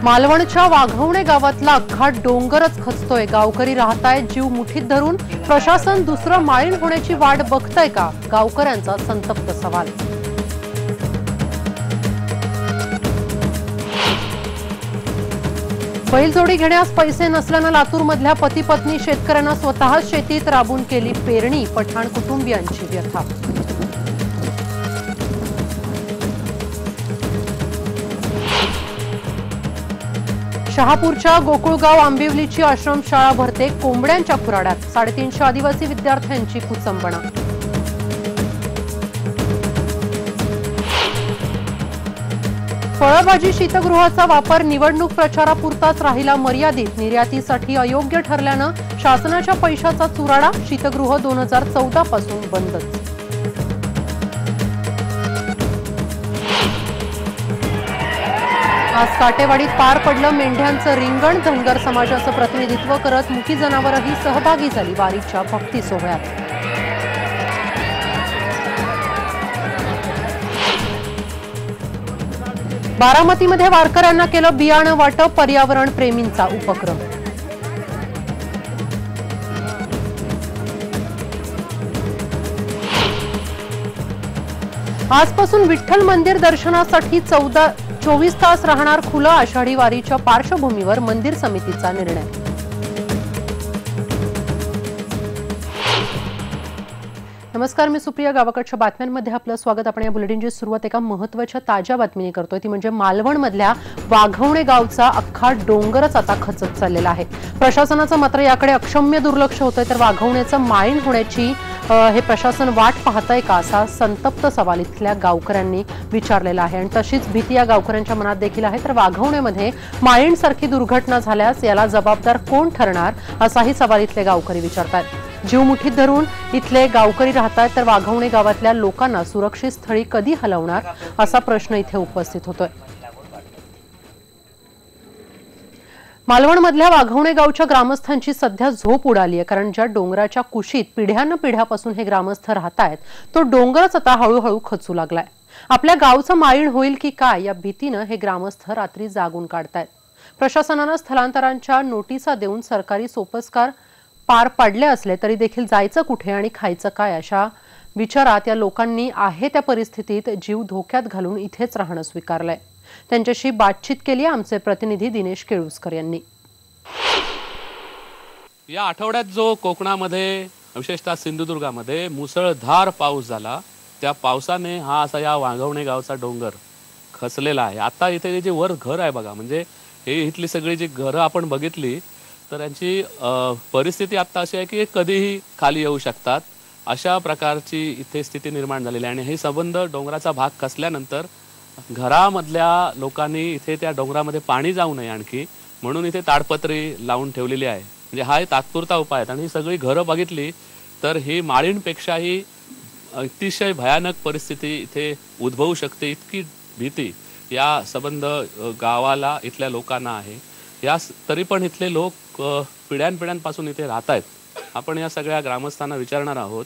मालवणच्या वाघवणे गावातला अख्खा डोंगरच खचतोय। गावकरी राहतायत जीव मुठीत धरून। प्रशासन दुसरं माळीण होण्याची वाट बघतंय का? गावकऱ्यांचा संतप्त सवाल। बैलजोडी घेण्यास पैसे नसल्यानं लातूरमधल्या पती पत्नी शेतकऱ्यांना स्वतः शेतीत राबून केली पेरणी। पठाण कुटुंबियांची व्यथा। शहापूरच्या गोकुळगाव आंबिवलीची आश्रमशाळा भरते कोंबड्यांच्या खुराड्यात। 350 आदिवासी विद्यार्थ्यांची कुचंबणा। फळभाजी शीतगृहाचा वापर निवडणूक प्रचारापुरताच राहिला मर्यादित। निर्यातीसाठी अयोग्य ठरल्यानं शासनाच्या पैशाचा चुराडा। शीतगृह 2014 पासून बंदच। आज काटेवाडीत पार पडलं मेंढ्यांचं रिंगण। धनगर समाजाचं प्रतिनिधित्व करत मुकी जनावरही सहभागी झाली वारीच्या भक्ती सोहळ्यात। बारामतीमध्ये वारकऱ्यांना केलं बियाणं वाटप। पर्यावरण प्रेमींचा उपक्रम। आजपासून विठ्ठल मंदिर दर्शनासाठी 24 तास राहणार खुलं। आषाढी वारीच्या पार्श्वभूमीवर मंदिर समितीचा निर्णय। नमस्कार, मी सुप्रिया। गावाकडच्या बातम्यांमध्ये आपलं स्वागत। आपण या बुलेटिनची सुरुवात एका महत्त्वाच्या ताज्या बातमीने करतोय, ती म्हणजे मालवणमधल्या वाघवणे गावचा अख्खा डोंगरच आता खचत चाललेला आहे। प्रशासनाचं मात्र याकडे अक्षम्य दुर्लक्ष होतंय, तर वाघवण्याचं माळीण होण्याची हे प्रशासन वाट पाहतंय का, असा संतप्त सवाल इथल्या गावकऱ्यांनी विचारलेला आहे। आणि तशीच भीती या गावकऱ्यांच्या मनात देखील आहे। तर वाघवण्यामध्ये माळीणसारखी दुर्घटना झाल्यास याला जबाबदार कोण ठरणार, असाही सवाल इथले गावकरी विचारतात। जीव मुठीत धरून इथले गावकरी राहतात, तर वाघवणे गावातल्या लोकांना सुरक्षित स्थळी कधी हलवणार, असा प्रश्न इथे उपस्थित होतोय। मालवणमधल्या वाघवणे गावच्या ग्रामस्थांची सध्या झोप उडाली आहे, कारण ज्या डोंगराच्या कुशीत पिढ्यानपिढ्यापासून हे ग्रामस्थ राहतायत, तो डोंगरच आता हळूहळू खचू लागलाय। आपल्या गावचं माळीण होईल की काय, या भीतीनं हे ग्रामस्थ रात्री जागून काढतायत। प्रशासनानं स्थलांतरांच्या नोटिसा देऊन सरकारी सोपस्कार पार पाडले असले तरी देखील जायचं कुठे आणि खायचं काय, अशा विचारात या लोकांनी आहे त्या परिस्थितीत जीव धोक्यात घालून इथेच राहणं स्वीकारलंय। त्यांच्याशी बातचीत केली आमचे प्रतिनिधी दिनेश केळुसकर यांनी। या आठवड्यात जो कोकणामध्ये विशेषतः सिंधुदुर्गामध्ये मुसळधार पाऊस झाला, त्या पावसाने हा असा या वाघवणे गावचा डोंगर खचलेला आहे। आता इथे जे वर घर आहे बघा, म्हणजे हे इथली सगळी जी घरं आपण बघितली तर यांची परिस्थिती आता अशी आहे की कधीही खाली येऊ शकतात, अशा प्रकारची इथे स्थिती निर्माण झालेली आहे। आणि हे संबंध डोंगराचा भाग खचल्यानंतर घरामधल्या लोकांनी इथे त्या डोंगरामध्ये पाणी जाऊ नये आणखी म्हणून इथे ताडपत्री लावून ठेवलेली आहे। म्हणजे हा तात्पुरता उपाय आहे। आणि ही सगळी घरं बघितली तर ही माळीणपेक्षाही अतिशय भयानक परिस्थिती इथे उद्भवू शकते, इतकी भीती या संबंध गावाला इथल्या लोकांना आहे। तरी पण इथले लोक पिढ्यानपिढ्यांपासून इथे राहत आहेत। आपण या सगळ्या ग्रामस्थांना विचारणार आहोत,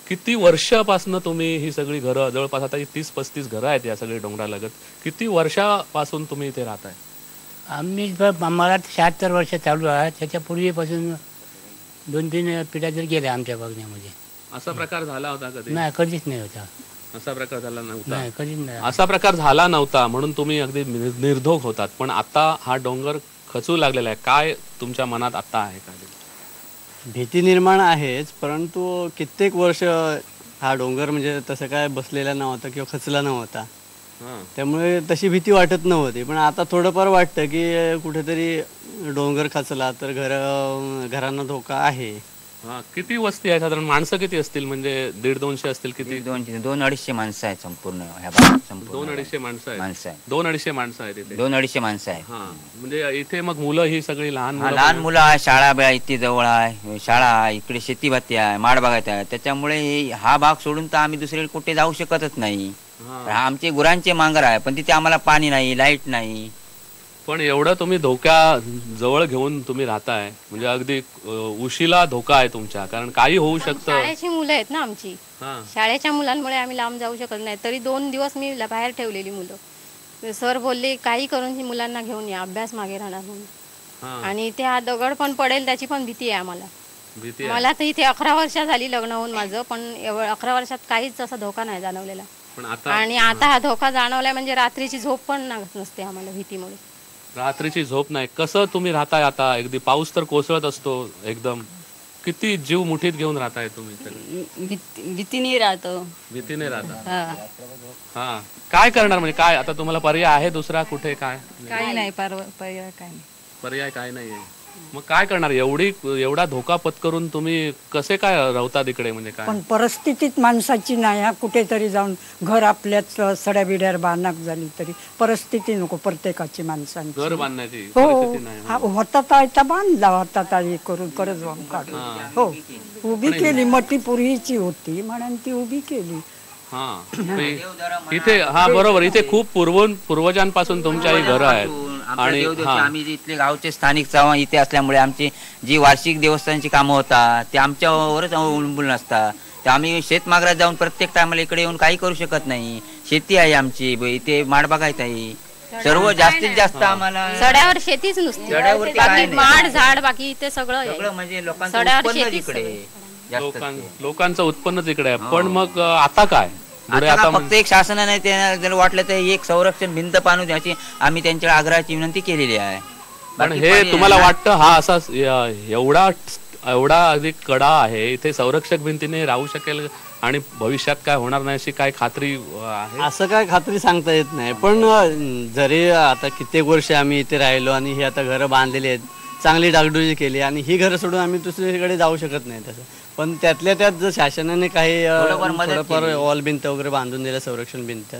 किती वर्षापासून तुम्ही ही सगळी घरं, जवळपास आता 30-35 घरं आहेत या सगळी डोंगरालगत, किती वर्षापासून तुम्ही इथे राहताय? आम्ही मला 76 वर्ष चालू आहे। त्याच्या पूर्वीपासून 2-3 पिढ्या जर गेल्या आमच्या बघण्यामध्ये। असा प्रकार झाला होता कधी? नाही, कधीच नाही होता असा प्रकार झाला नव्हता। नाही, कधीच नाही असा प्रकार झाला नव्हता म्हणून तुम्ही अगदी निर्धोक होतात, पण आता हा डोंगर खचू लागलेला आहे। काय तुमच्या मनात आता आहे? का भीती निर्माण आहेच, परंतु कित्येक वर्ष हा डोंगर म्हणजे तसं काय बसलेला नव्हता किंवा खचला नव्हता, त्यामुळे तशी भीती वाटत नव्हती। पण आता थोडंफार वाटतं की कुठेतरी डोंगर खचला तर घरांना धोका आहे। किती वस्ती आहे साधारण? माणसं किती असतील? म्हणजे 150-200 असतील? किती? 200-250 माणसं आहेत संपूर्ण ह्या भागात। 200-250 माणसं आहेत? 200-250 माणसं आहेत इथे? 200-250 माणसं आहेत। म्हणजे इथे मग मुलं ही सगळी लहान मुलं आहे, शाळा इथे जवळ आहे, शाळा आहे, इकडे शेती भाती आहे, माड बागायत आहे। त्याच्यामुळे हा भाग सोडून तर आम्ही दुसरीकडे कुठे जाऊ शकतच नाही। आमचे गुरांचे मांगर आहे, पण तिथे आम्हाला पाणी नाही, लाईट नाही। पण एवढं तुम्ही धोक्या जवळ घेऊन तुम्ही राहताय, म्हणजे अगदी उशीला धोका आहे तुमच्या, कारण काही होऊ शकतं। शाळेची मुलं आहेत ना आमची, शाळेच्या मुलांमुळे आम्ही लांब जाऊ शकत नाही। तरी 2 दिवस मी बाहेर ठेवलेली मुलं, ते सर बोलले काही करून ही मुलांना घेऊन या, अभ्यास मागे राहणार म्हणून. हा, आणि ते हा दगड पण पडेल त्याची पण भीती आहे आम्हाला. भीती आहे. मला तर इथे 11 वर्ष झाली लग्न होऊन माझं, पण 11 वर्षात काहीच असा धोका नाही जाणवलेला. पण आता आणि आता हा धोका जाणवलाय म्हणजे रात्रीची झोप पण नसते आम्हाला भीतीमुळे. रात्रीची झोप नाही. कसं तुम्ही राहताय आता? अगदी पाऊस तर कोसळत असतो एकदम. किती जीव मुठीत घेऊन राहताय तुम्ही तरी? भीतीने राहतो. भीतीने राहता. हा. हा, काय करणार म्हणजे? काय आता तुम्हाला पर्याय आहे दुसरा कुठे? काय काही नाही, पर्याय काही नाही. पर्याय काय नाहीये. मग काय करणार? एवढा धोका पत्करून तुम्ही कसे काय राहता तिकडे? म्हणजे काय? पण परिस्थितीत माणसाची नाही. हा कुठेतरी जाऊन घर आपल्याच सड्या बिड्यावर बांधक झाली तरी परिस्थिती नको प्रत्येकाची माणसांची. घर बांधण्याची हो, परिस्थिती नाही. हा होता तायता बांधला, होता ताई करून कर्ज काढून. हो, उभी केली. मटी पूर्वीची होती म्हणून ती उभी केली. हा, इथे हा बरोबर. इथे खूप पूर्वजांपासून तुमच्या ही घरं आहेत. आणि आम्ही जे इथले गावचे स्थानिक चव्हाण इथे असल्यामुळे आमची जी वार्षिक देवस्थानाची कामं होतात ते आमच्यावरच अवलंबून असतात. तर आम्ही शेतमागरात जाऊन प्रत्येक टायमाला इकडे येऊन काही करू शकत नाही. शेती आहे आमची, इथे माडबागायत आहे. सर्व जास्तीत जास्त आम्हाला सड्यावर शेतीच नुसती. सड्यावरती बाकी काय नाही. माड झाड बाकी इथे सगळं आहे. सगळं म्हणजे लोकांचं सड्यावर उत्पन्न शेतीच इकडे जास्त. लोकांचं उत्पन्नच इकडे आहे. पण मग आता काय? पुढे आता आता फक्त एक शासनाने त्यांना जर वाटलं तर एक संरक्षण भिंत बांधून द्यायची आम्ही त्यांच्या आग्रहाची विनंती केलेली आहे. पण बाकी हे पर्याय तुम्हाला नाही. वाटतं हा असा एवढा अधिक कडा आहे इथे संरक्षक भिंतीने राहू शकेल आणि भविष्यात काय होणार नाही अशी काय खात्री आहे? असं काय खात्री सांगता येत नाही. पण जरी आता कित्येक वर्ष आम्ही इथे राहिलो आणि ही आता घरं बांधलेली आहेत, चांगली डागडुजी केली आणि ही घरं सोडून आम्ही दुसरीकडे जाऊ शकत नाही तसं. पण त्यातल्या त्यात जर शासनाने काही थोडंफार वॉल भिंत वगैरे बांधून दिलं, संरक्षण भिंत,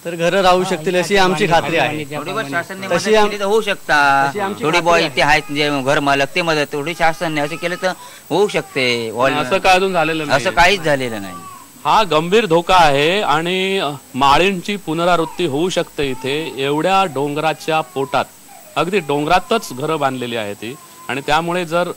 तर घरं राहू शकतील अशी आमची खात्री आहे. थोडीफार शासनाने तशी मदत केली तर होऊ शकता. तशी आमची थोडी खात्री बॉय आहे. इथे आहेत जे घर मालक ते मदत थोडी शासनाने असं केलं तर होऊ शकते. असं काय अजून झालेलं नाही. असं काहीच झालेलं नाही. हा गंभीर धोका आहे आणि माळींची पुनरावृत्ती होऊ शकते इथे. एवढ्या डोंगराच्या पोटात, अगदी डोंगरातच घरं बांधलेली आहे ती. आणि त्यामुळे जर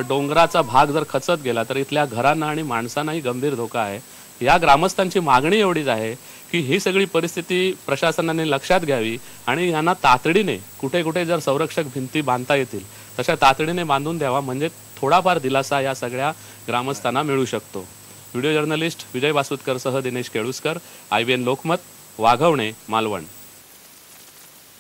डोंगराचा भाग जर खचत गेला तर इथल्या घरांना आणि माणसांनाही गंभीर धोका आहे. या ग्रामस्थांची मागणी एवढीच आहे की ही सगळी परिस्थिती प्रशासनाने लक्षात घ्यावी आणि यांना तातडीने कुठे कुठे जर संरक्षक भिंती बांधता येतील तशा तातडीने बांधून द्यावा. म्हणजे थोडाफार दिलासा या सगळ्या ग्रामस्थांना मिळू शकतो. व्हिडिओ जर्नलिस्ट विजय बासुतकरसह दिनेश केळुसकर, IBN लोकमत, वाघवणे, मालवण.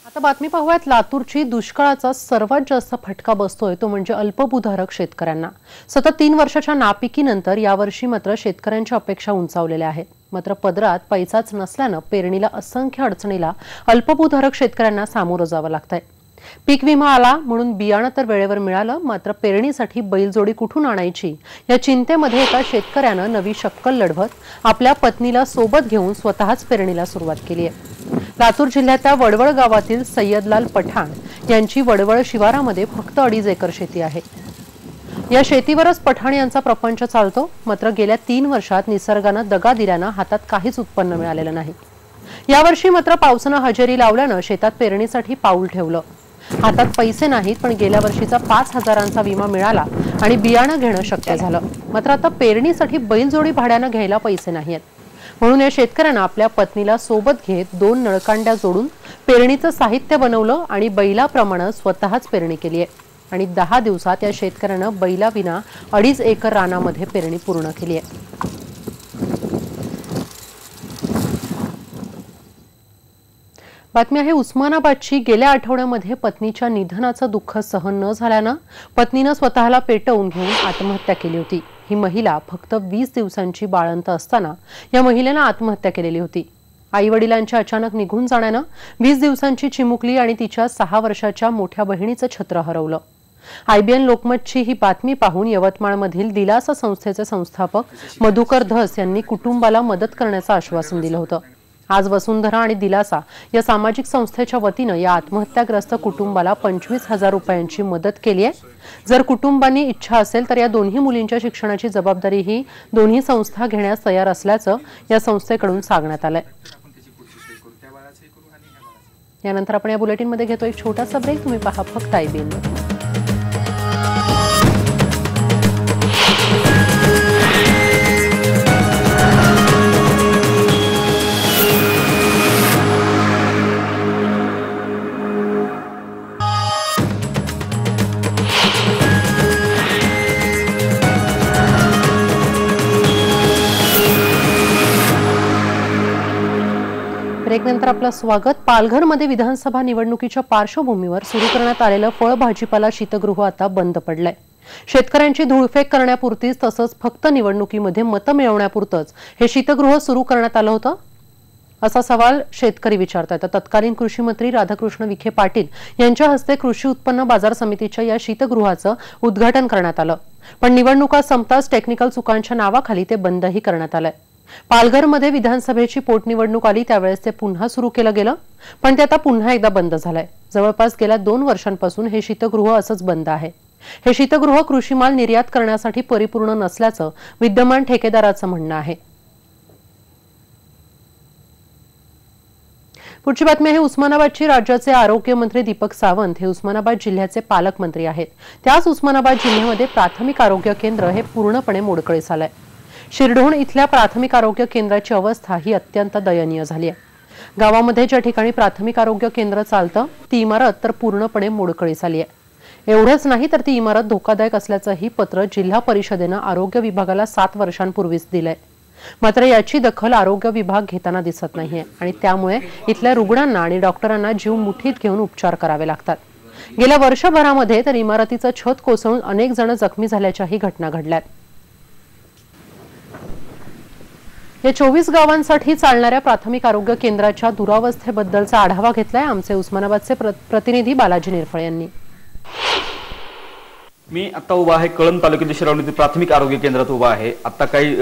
आता बातमी पाहूयात लातूरची. दुष्काळाचा सर्वात जास्त फटका बसतोय तो म्हणजे अल्पभूधारक शेतकऱ्यांना. सतत 3 वर्षाच्या नापिकीनंतर यावर्षी मात्र शेतकऱ्यांच्या अपेक्षा उंचावलेल्या आहेत. मात्र पदरात पैसाच नसल्यानं पेरणीला असंख्य अडचणीला अल्पभूधारक शेतकऱ्यांना सामोरं जावं लागतंय. पीक विमा आला म्हणून बियाणं तर वेळेवर मिळालं, मात्र पेरणीसाठी बैलजोडी कुठून आणायची या चिंतेमध्ये एका शेतकऱ्यानं नवी शक्कल लढवत आपल्या पत्नीला सोबत घेऊन स्वतःच पेरणीला सुरुवात केली आहे. लातूर जिल्ह्यातल्या वडवळ गावातील सय्यदलाल पठाण यांची वडवळ शिवारामध्ये फक्त 2.5 एकर शेती आहे. या शेतीवरच पठाण यांचा प्रपंच चालतो. मात्र गेल्या 3 वर्षात निसर्गानं दगा दिल्यानं हातात काहीच उत्पन्न मिळालेलं नाही. यावर्षी मात्र पावसानं हजेरी लावल्यानं शेतात पेरणीसाठी पाऊल ठेवलं. हातात पैसे नाहीत, पण गेल्या वर्षीचा 5,000चा विमा मिळाला आणि बियाणं घेणं शक्य झालं. मात्र आता पेरणीसाठी बैलजोडी भाड्यानं घ्यायला पैसे नाहीत. म्हणून या शेतकऱ्यानं आपल्या पत्नीला सोबत घेत 2 नळकांड्या जोडून पेरणीचं साहित्य बनवलं आणि बैलाप्रमाणे स्वतःच पेरणी केली आहे. आणि 10 दिवसात या शेतकऱ्यानं बैलाविना 2.5 एकर रानामध्ये पेरणी पूर्ण केली आहे. बातमी आहे उस्मानाबादची. गेल्या आठवड्यामध्ये पत्नीच्या निधनाचं दुःख सहन न झाल्यानं पत्नीनं स्वतःला पेटवून घेऊन आत्महत्या केली होती. ही महिला फक्त 20 दिवसांची बाळंत असताना या महिलेनं आत्महत्या केलेली होती. आई वडिलांच्या अचानक निघून जाण्यानं 20 दिवसांची चिमुकली आणि तिच्या 6 वर्षाच्या मोठ्या बहिणीचं छत्र हरवलं. IBN लोकमतची ही बातमी पाहून यवतमाळमधील दिलासा संस्थेचे संस्थापक मधुकर धस यांनी कुटुंबाला मदत करण्याचं आश्वासन दिलं होतं. आज वसुंधरा आणि दिलासा या सामाजिक संस्थेच्या वतीनं या आत्महत्याग्रस्त कुटुंबाला 25,000 रुपयांची मदत केली आहे. जर कुटुंबांनी इच्छा असेल तर या दोन्ही मुलींच्या शिक्षणाची जबाबदारी ही दोन्ही संस्था घेण्यास तयार असल्याचं या संस्थेकडून सांगण्यात आलंय. यानंतर आपण या बुलेटिनमध्ये घेतो एक छोटासा ब्रेक. तुम्ही पहा फक्त IBN. ब्रेकनंतर आपलं स्वागत. पालघरमध्ये विधानसभा निवडणुकीच्या पार्श्वभूमीवर सुरू करण्यात आलेलं फळभाजीपाला शीतगृह आता बंद पडलंय. शेतकऱ्यांची धुळफेक करण्यापुरतीच तसंच फक्त निवडणुकीमध्ये मतं मिळवण्यापुरतंच हे शीतगृह सुरू करण्यात आलं होतं असा सवाल शेतकरी विचारतात. तत्कालीन कृषी मंत्री राधाकृष्ण विखे पाटील यांच्या हस्ते कृषी उत्पन्न बाजार समितीच्या या शीतगृहाचं उद्घाटन करण्यात आलं. पण निवडणुका संपताच टेक्निकल चुकांच्या नावाखाली ते बंदही करण्यात आलंय. पालघरमध्ये विधानसभेची पोटनिवडणूक आली त्यावेळेस ते पुन्हा सुरू केलं गेलं, पण ते आता पुन्हा एकदा बंद झालंय. जवळपास गेल्या 2 वर्षांपासून हे शीतगृह असंच बंद आहे. हे शीतगृह कृषी माल निर्यात करण्यासाठी परिपूर्ण नसल्याचं विद्यमान ठेकेदाराचं म्हणणं आहे. पुढची बातमी आहे उस्मानाबादची. राज्याचे आरोग्य मंत्री दीपक सावंत हे उस्मानाबाद जिल्ह्याचे पालकमंत्री आहेत. त्याच उस्मानाबाद जिल्ह्यामध्ये प्राथमिक आरोग्य केंद्र हे पूर्णपणे मोडकळीस आलंय. शिरढोण इथल्या प्राथमिक आरोग्य केंद्राची अवस्था ही अत्यंत दयनीय झाली आहे. गावामध्ये ज्या ठिकाणी प्राथमिक आरोग्य केंद्र चालतं ती इमारत तर पूर्णपणे मोडकळीस आली आहे. एवढंच नाही तर ती इमारत धोकादायक असल्याचंही पत्र जिल्हा परिषदेनं आरोग्य विभागाला 7 वर्षांपूर्वीच दिलंय. मात्र याची दखल आरोग्य विभाग घेताना दिसत नाहीये आणि त्यामुळे इथल्या रुग्णांना आणि डॉक्टरांना जीव मुठीत घेऊन उपचार करावे लागतात. गेल्या वर्षभरामध्ये तर इमारतीचं छत कोसळून अनेक जण जखमी झाल्याच्याही घटना घडल्यात. या 24 गावांसाठी चालणाऱ्या प्राथमिक आरोग्य केंद्राच्या दुरावस्थेबद्दलचा आढावा घेतलाय आमचे उस्मानाबादचे प्रतिनिधी बालाजी निरफळे यांनी. मी आता उभा आहे कळंब तालुक्यातील शिरावणी प्राथमिक आरोग्य केंद्रात उभा आहे. आता काही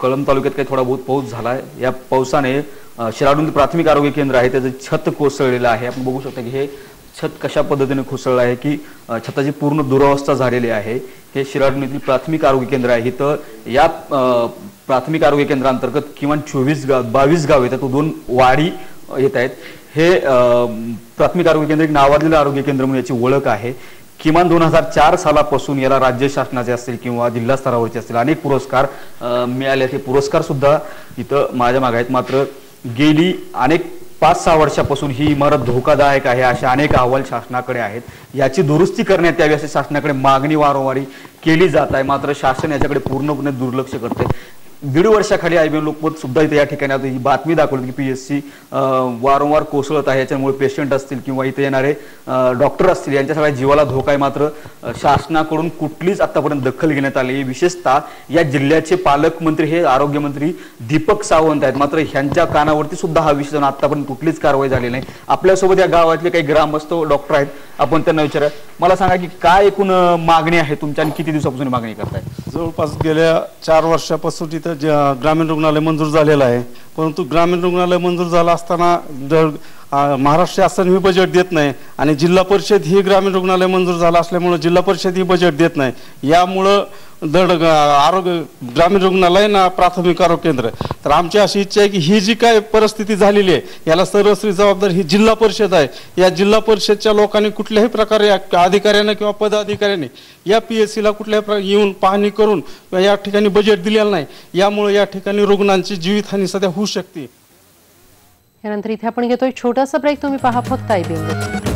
कळंब तालुक्यात काही थोडा बहुत पाऊस झाला. या पावसाने शिरावणी प्राथमिक आरोग्य केंद्र आहे त्याचं छत कोसळलेलं आहे. आपण बघू शकता की हे छत कशा पद्धतीने कोसळलं आहे की छताची पूर्ण दुरावस्था झालेली आहे. हे शिरावणीतील प्राथमिक आरोग्य केंद्र आहे. इथं या प्राथमिक आरोग्य केंद्रांतर्गत किमान 22 गाव येतात, 2 वाडी येत आहेत. हे प्राथमिक आरोग्य केंद्र एक नावाजलेलं आरोग्य केंद्र म्हणून याची ओळख आहे. किमान 2004 सालापासून याला राज्य शासनाचे असतील किंवा जिल्हा स्तरावरचे असतील अनेक पुरस्कार मिळाले. ते पुरस्कार सुद्धा इथं माझ्या मागे आहेत. मात्र गेली अनेक 5-6 वर्षापासून ही इमारत धोकादायक आहे असे अनेक अहवाल शासनाकडे आहेत. याची दुरुस्ती करण्यात यावी अशी शासनाकडे मागणी वारंवार केली जात आहे. मात्र शासन याच्याकडे पूर्णपणे दुर्लक्ष करते. 1.5 वर्षाखाली IBM लोकमत सुद्धा इथे या ठिकाणी ही बातमी दाखवली की PSC वारंवार कोसळत आहे. याच्यामुळे पेशंट असतील किंवा इथे येणारे डॉक्टर असतील यांच्या सगळ्या जीवाला धोका आहे. मात्र शासनाकडून कुठलीच आतापर्यंत दखल घेण्यात आली. विशेषतः या जिल्ह्याचे पालकमंत्री हे आरोग्यमंत्री दीपक सावंत आहेत. मात्र ह्यांच्या कानावरती सुद्धा हा विषय आतापर्यंत कुठलीच कारवाई झाली नाही. आपल्यासोबत या गावातले काही ग्रामस्थ डॉक्टर आहेत, आपण त्यांना विचारा. मला सांगा की काय एकूण मागणी आहे तुमच्या आणि किती दिवसापासून मागणी करताय? जवळपास गेल्या 4 वर्षापासून तिथं ग्रामीण रुग्णालय मंजूर झालेलं आहे. परंतु ग्रामीण रुग्णालय मंजूर झालं असताना महाराष्ट्र शासन ही बजेट देत नाही आणि जिल्हा परिषद ही ग्रामीण रुग्णालय मंजूर झालं असल्यामुळे जिल्हा परिषद ही बजेट देत नाही. यामुळं आरोग्य ग्रामीण रुग्णालय ना प्राथमिक आरोग्य केंद्र. तर आमची अशी इच्छा आहे की ही जी काय परिस्थिती झालेली आहे याला सर्वस्वी जबाबदार ही जिल्हा परिषद आहे. या जिल्हा परिषदच्या लोकांनी कुठल्याही प्रकारे अधिकाऱ्यांना किंवा पदाधिकाऱ्यांनी या PSCला कुठल्याही येऊन पाहणी करून या ठिकाणी बजेट दिलेलं नाही. यामुळे या ठिकाणी रुग्णांची जीवितहानी सध्या होऊ शकते. यानंतर इथे आपण घेतोय छोटासा ब्रेक. तुम्ही पहा फक्त IBM.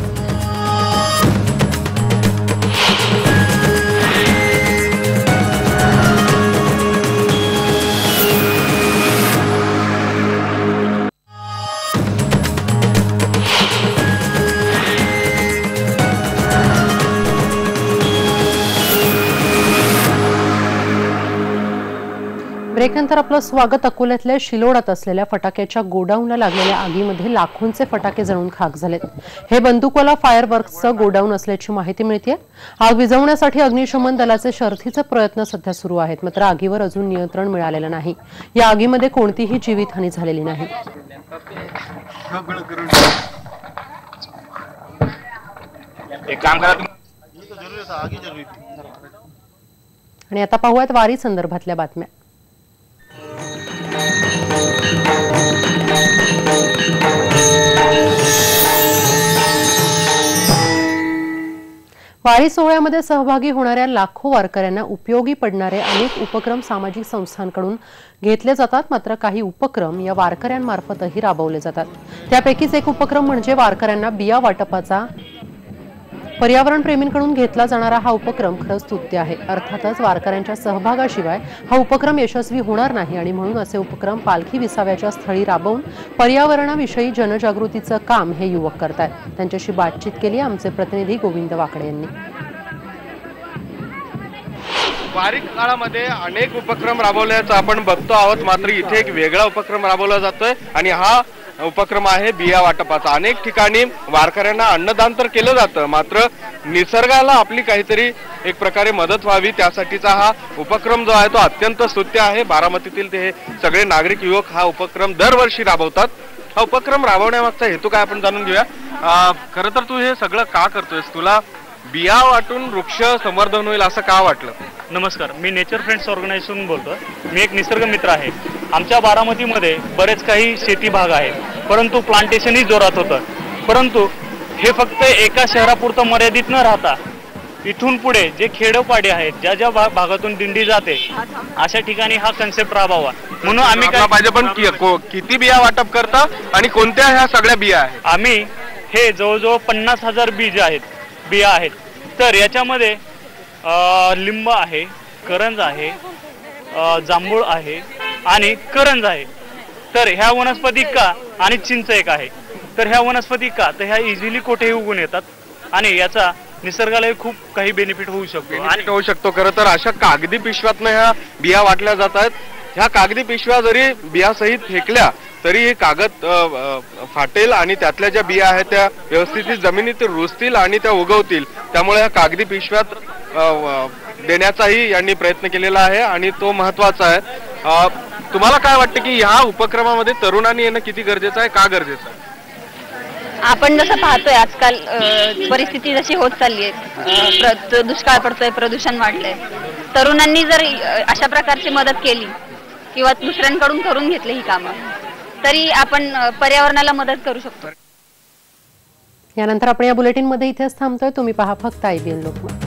ब्रेकनंतर आपलं स्वागत. अकोल्यातल्या शिलोडात असलेल्या फटाक्याच्या गोडाऊनला लागलेल्या आगीमध्ये लाखोंचे फटाके जळून खाक झालेत. हे बंदूकवाला फायरवर्क्सचं गोडाऊन असल्याची माहिती मिळते. आग विझवण्यासाठी अग्निशमन दलाचे शर्थीचे प्रयत्न सध्या सुरू आहेत. मात्र आगीवर अजून नियंत्रण मिळालेलं नाही. या आगीमध्ये कोणतीही जीवितहानी झालेली नाही. आणि आता पाहूयात वारी संदर्भातल्या बातम्या. वारी सोहळ्यामध्ये सहभागी होणाऱ्या लाखो वारकऱ्यांना उपयोगी पडणारे अनेक उपक्रम सामाजिक संस्थांकडून घेतले जातात. मात्र काही उपक्रम या वारकऱ्यांमार्फतही राबवले जातात. त्यापैकीच एक उपक्रम म्हणजे वारकऱ्यांना बिया वाटपाचा पर्यावरण प्रेमींकडून घेतला जाणारा हा उपक्रम खरंच स्तुत्य आहे. अर्थातच वारकऱ्यांच्या सहभागाशिवाय हा उपक्रम यशस्वी होणार नाही आणि म्हणून असे उपक्रम पालखी विसाव्याच्या स्थळी राबवून पर्यावरणाविषयी जनजागृतीचं काम हे युवक करतात. त्यांच्याशी बातचीत केली आमचे प्रतिनिधी गोविंद वाकडे यांनी. वारी काळामध्ये अनेक उपक्रम राबवल्याचं आपण बघतो आहोत, मात्र इथे एक वेगळा उपक्रम राबवला जातोय आणि हा उपक्रम आहे बिया वाटपाचा. अनेक ठिकाणी वारकऱ्यांना अन्नदान तर केलं जातं, मात्र निसर्गाला आपली काहीतरी एक प्रकारे मदत व्हावी त्यासाठीचा हा उपक्रम जो आहे तो अत्यंत स्तुत्य आहे. बारामतीतील ते सगळे नागरिक युवक हा उपक्रम दरवर्षी राबवतात. हा उपक्रम राबवण्यामागचा हेतू काय आपण जाणून घेऊया. खरं तर तू हे सगळं का करतोयस? तुला बिया वाटून वृक्ष संवर्धन होईल असं का वाटलं? नमस्कार, मी नेचर फ्रेंड्स ऑर्गनायझेशन बोलतोय. मी एक निसर्ग मित्र आहे. आमच्या बारामतीमध्ये बरेच काही शेती भाग आहे, परंतु प्लांटेशनही जोरात होतं. परंतु हे फक्त एका शहरापुरतं मर्यादित न राहता इथून पुढे जे खेडोपाडी आहेत, ज्या ज्या भागातून दिंडी जाते अशा ठिकाणी हा कन्सेप्ट राबवावा म्हणून आम्ही काय पाहिजे. पण किती बिया वाटप करता आणि कोणत्या ह्या सगळ्या बिया आहेत? आम्ही हे जवळजवळ 50,000 बिया आहेत. तर याच्यामध्ये लिंब आहे, करंज आहे, जांभूळ आहे आणि करंज आहे. तर ह्या वनस्पती का आणि चिंच एक आहे. तर ह्या वनस्पती का तर ह्या इझिली कुठेही उगून येतात आणि याचा निसर्गालाही खूप काही बेनिफिट होऊ शकतो. खरं तर अशा कागदी पिशव्यातनं ह्या बिया वाटल्या जात आहेत. ह्या कागदी पिशव्या जरी बियासहित फेकल्या तरी हे कागद फाटेल आणि त्यातल्या ज्या बिया आहेत त्या व्यवस्थित जमिनीत रुजतील आणि त्या उगवतील. त्यामुळे ह्या कागदी पिशव्यात देण्याचाही यांनी प्रयत्न केलेला आहे आणि तो महत्वाचा आहे. तुम्हाला काय वाटतं की ह्या उपक्रमामध्ये तरुणांनी येणं किती गरजेचं आहे? का गरजेचं आहे? आपण जसं पाहतोय आजकाल परिस्थिती जशी होत चालली आहे, दुष्काळ पडतोय, प्रदूषण वाढलंय. तरुणांनी जर अशा प्रकारची मदत केली किंवा दुसऱ्यांकडून करून घेतली ही कामं, तरी आपण पर्यावरणाला मदत करू शकतो. यानंतर आपण या बुलेटिनमध्ये इथेच थांबतोय. तुम्ही पहा फक्त IBN लोकमत.